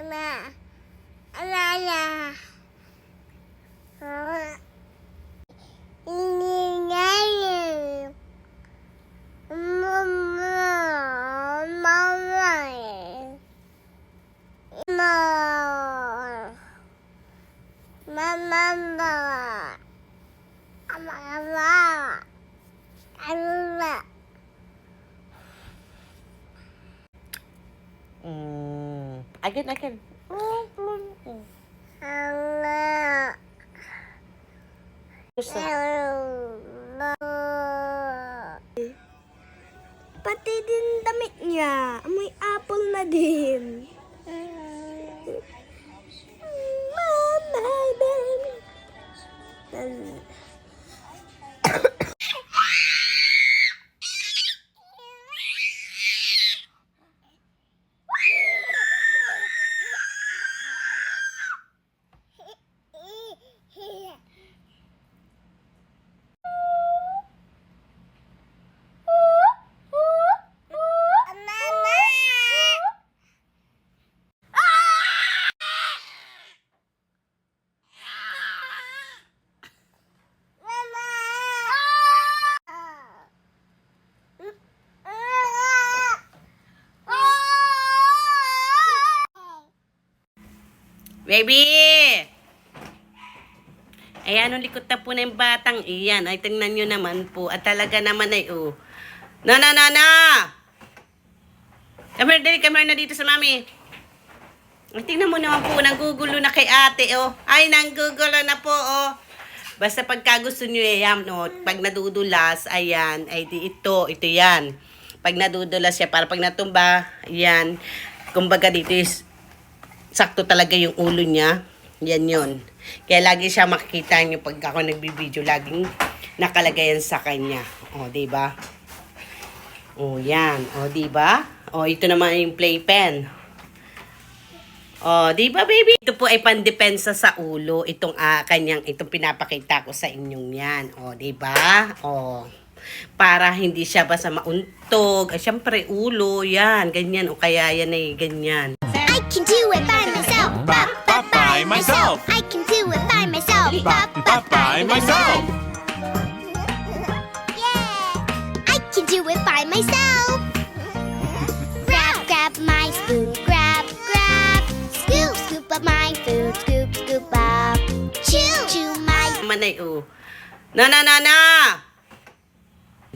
Na. Alala. Ini Mama. Mama. Mama. Again. Gusto. Pati din damit niya. Amoy apple na din. Mama, baby. Baby! Ayan, ang likot na po na yung batang iyan. Ay, tingnan nyo naman po. At talaga naman ay, oh. Na! Come here na dito sa mami. Ay, tingnan mo naman po, nanggugulo na kay ate, oh. Ay, nanggugulo na po, oh. Basta pagka gusto nyo, ayan, no, pag nadudulas, ayan, ay ito yan. Pag nadudulas siya, para pag natumba, ayan, kumbaga dito is, sakto talaga yung ulo niya. Yan yun. Kaya lagi siya makikita nyo pag ako nagbibideo, laging nakalagay yan sa kanya. O, diba? O, yan. O, diba? O, ito naman yung playpen. O, diba, baby? Ito po ay pandepensa sa ulo. Itong itong pinapakita ko sa inyong yan. O, diba? O, para hindi siya basta mauntog. Ay, syempre, ulo. Yan. Ganyan. O, kaya yan ay ganyan. I can do it by myself. By myself. I can do it by myself. By myself. Yeah, I can do it by myself. Grab my spoon. Grab. Scoop up my food. Scoop up. Chew my. Manay, oh. Na!